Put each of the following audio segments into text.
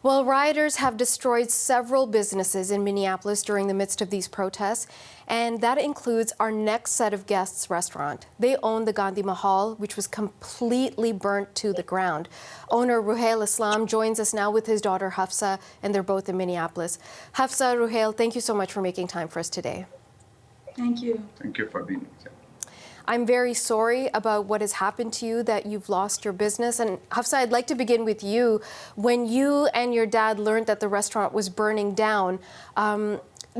Well, rioters have destroyed several businesses in Minneapolis during the midst of these protests, and that includes our next set of guests' restaurant. They own the Gandhi Mahal, which was completely burnt to the ground. Owner Ruhel Islam joins us now with his daughter Hafsa, and they're both in Minneapolis. Hafsa, Ruhel, thank you so much for making time for us today. Thank you. Thank you for being here. I'm very sorry about what has happened to you, that you've lost your business. And Hafsa, I'd like to begin with you. When you and your dad learned that the restaurant was burning down,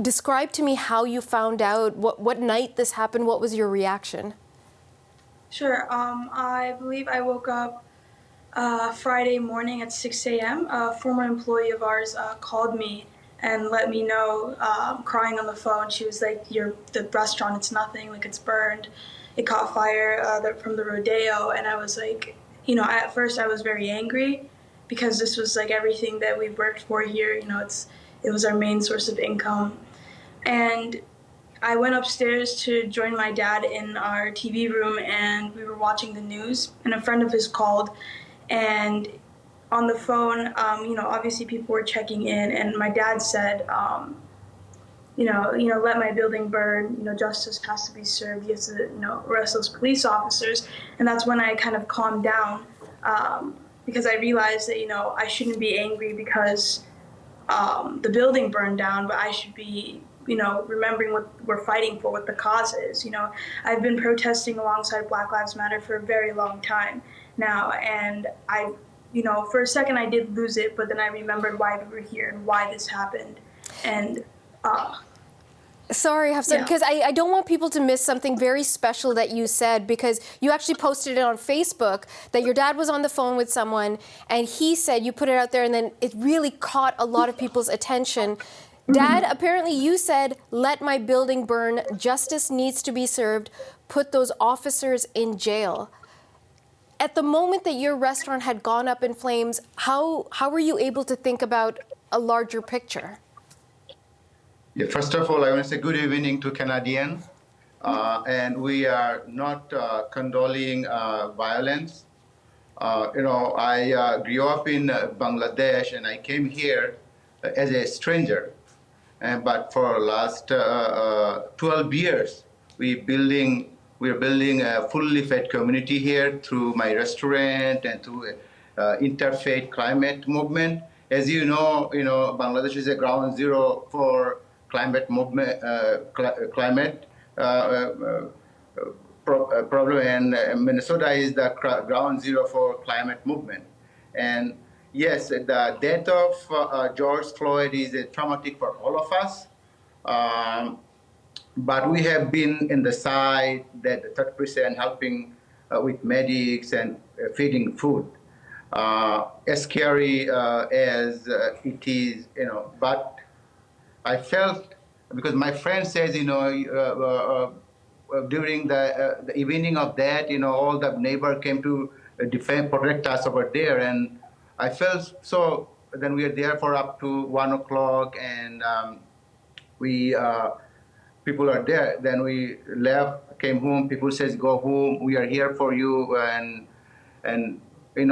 describe to me how you found out, what night this happened, what was your reaction? Sure. I believe I woke up Friday morning at 6 a.m. A former employee of ours called me and let me know, crying on the phone. She was like, the restaurant, it's nothing, like it's burned. It caught fire from the rodeo, and I was like, at first I was very angry because this was like everything that we worked for here. It was our main source of income. And I went upstairs to join my dad in our TV room, and we were watching the news, and a friend of his called, and on the phone, obviously people were checking in, and my dad said, let my building burn, justice has to be served, you have to, arrest those police officers. And that's when I kind of calmed down, because I realized that, I shouldn't be angry because the building burned down, but I should be, remembering what we're fighting for, what the cause is. I've been protesting alongside Black Lives Matter for a very long time now, and for a second I did lose it, but then I remembered why we were here and why this happened. And sorry, Hafsa, because I don't want people to miss something very special that you said, because you actually posted it on Facebook that your dad was on the phone with someone and he said, you put it out there, and then it really caught a lot of people's attention. Dad, apparently you said, let my building burn, justice needs to be served, put those officers in jail. At the moment that your restaurant had gone up in flames, how were you able to think about a larger picture? Yeah, first of all, I want to say good evening to Canadians. And we are not condoning violence. I grew up in Bangladesh, and I came here as a stranger. But for the last 12 years, we're building a fully fed community here through my restaurant and through interfaith climate movement. As you know, Bangladesh is a ground zero for climate movement, climate problem, and Minnesota is the ground zero for climate movement. And yes, the death of George Floyd is traumatic for all of us. But we have been in the side that 30% helping with medics and feeding food. As scary as it is, but I felt, because my friend says, during the evening of that, all the neighbor came to protect us over there, and I felt so. Then we were there for up to 1 o'clock, and people are there. Then we left, came home. People says, "Go home. We are here for you." And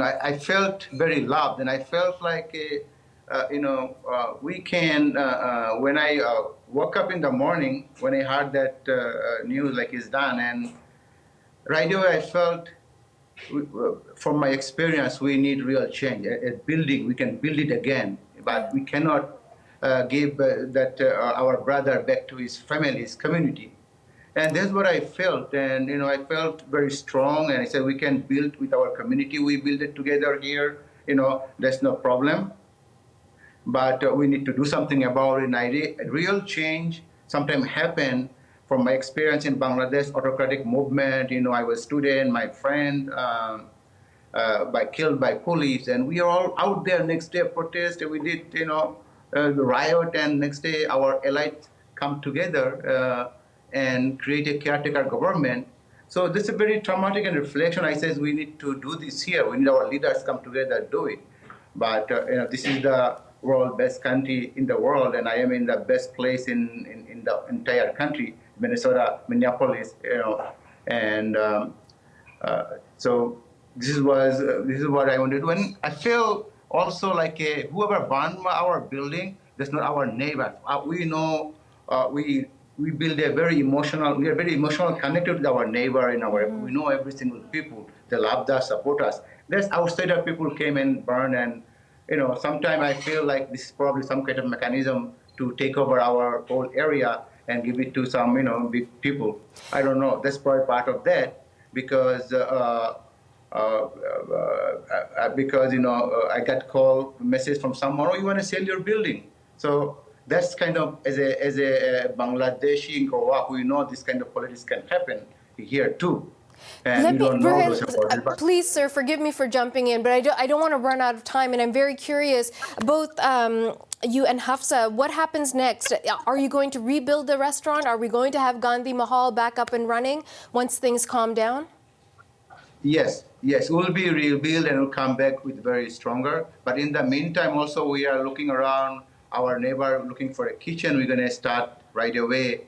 I felt very loved, and I felt like we can. When I woke up in the morning, when I heard that news, like it's done, and right away I felt, from my experience, we need real change. A building, we can build it again, but we cannot give our brother back to his family, his community. And that's what I felt. And I felt very strong. And I said, we can build with our community. We build it together here. There's no problem. But we need to do something about it. And real change sometimes happen. From my experience in Bangladesh, autocratic movement, I was a student, my friend, killed by police, and we are all out there next day protest. We did, the riot, and next day our elites come together and create a caretaker government. So this is a very traumatic and reflection. I says we need to do this here. We need our leaders come together and do it. But this is the world best country in the world, and I am in the best place in the entire country. Minnesota, Minneapolis, and so this is what I want to do. And I feel also like whoever burned our building, that's not our neighbor. We know we build a very emotional. We are very emotional connected with our neighbor and our. We know every single people. They love us, support us. There's outsider people came and burn, and sometimes I feel like this is probably some kind of mechanism to take over our whole area and give it to some big people. I don't know. That's probably part of that because. Because I got call message from someone, oh, you want to sell your building. So that's kind of as a Bangladeshi in Goa, we know this kind of politics can happen here too. And Ruhel, please, sir, forgive me for jumping in, but I don't want to run out of time, and I'm very curious, both you and Hafsa, what happens next? Are you going to rebuild the restaurant? Are we going to have Gandhi Mahal back up and running once things calm down? Yes, we'll be rebuilt and we'll come back with very stronger. But in the meantime, also we are looking around our neighbor, looking for a kitchen. We're going to start right away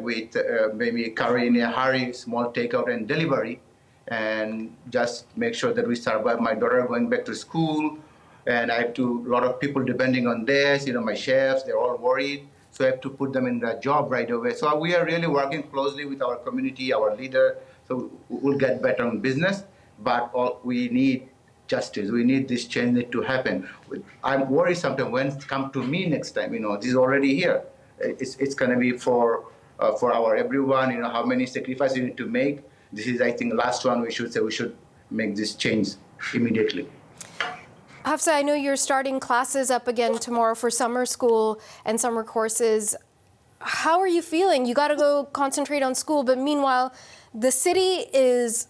with maybe curry in a hurry, small takeout and delivery, and just make sure that we survive. My daughter going back to school, and I have a lot of people depending on this. My chefs, they're all worried. So I have to put them in the job right away. So we are really working closely with our community, our leader. So we'll get better on business, but we need justice. We need this change to happen. I'm worried sometimes when it comes to me next time. This is already here. It's going to be for our everyone. How many sacrifices we need to make. This is, I think, the last one. We should make this change immediately. Hafsa, I know you're starting classes up again tomorrow for summer school and summer courses. How are you feeling? You got to go concentrate on school, but meanwhile, the city is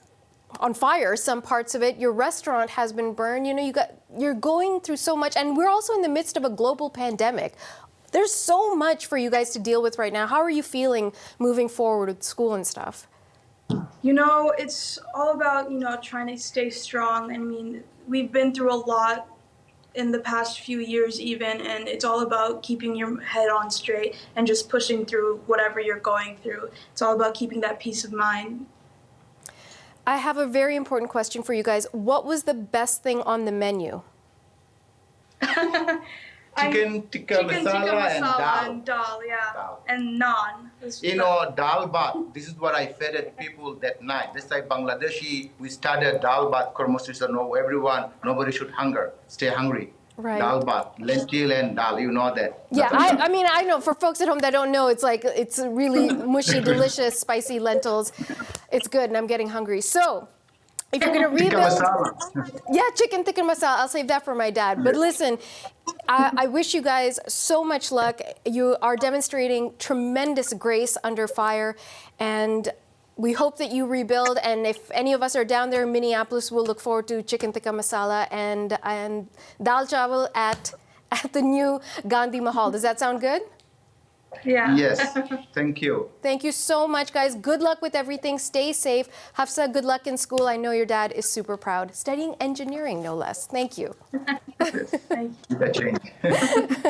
on fire, some parts of it. Your restaurant has been burned. You're going through so much, and we're also in the midst of a global pandemic. There's so much for you guys to deal with right now. How are you feeling moving forward with school and stuff? It's all about, trying to stay strong. I mean, we've been through a lot in the past few years even, and it's all about keeping your head on straight and just pushing through whatever you're going through. It's all about keeping that peace of mind. I have a very important question for you guys. What was the best thing on the menu? Chicken tikka masala and dal, yeah. Dal. And naan. Dal bath. This is what I fed at people that night. This like Bangladeshi, we started dal bath kormosti, so nobody should stay hungry. Right. Dal bath, lentil and dal, that. Yeah, I know. For folks at home that don't know, it's really mushy, delicious, spicy lentils. It's good, and I'm getting hungry. So, if you're going to rebuild... chicken tikka masala. I'll save that for my dad. But listen, I wish you guys so much luck. You are demonstrating tremendous grace under fire, and we hope that you rebuild. And if any of us are down there in Minneapolis, we'll look forward to chicken tikka masala and dal chawal at the new Gandhi Mahal. Does that sound good? Yeah. Yes. Thank you. Thank you so much, guys. Good luck with everything. Stay safe. Hafsa, good luck in school. I know your dad is super proud. Studying engineering, no less. Thank you. Thank you.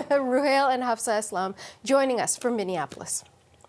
Ruhel and Hafsa Islam joining us from Minneapolis.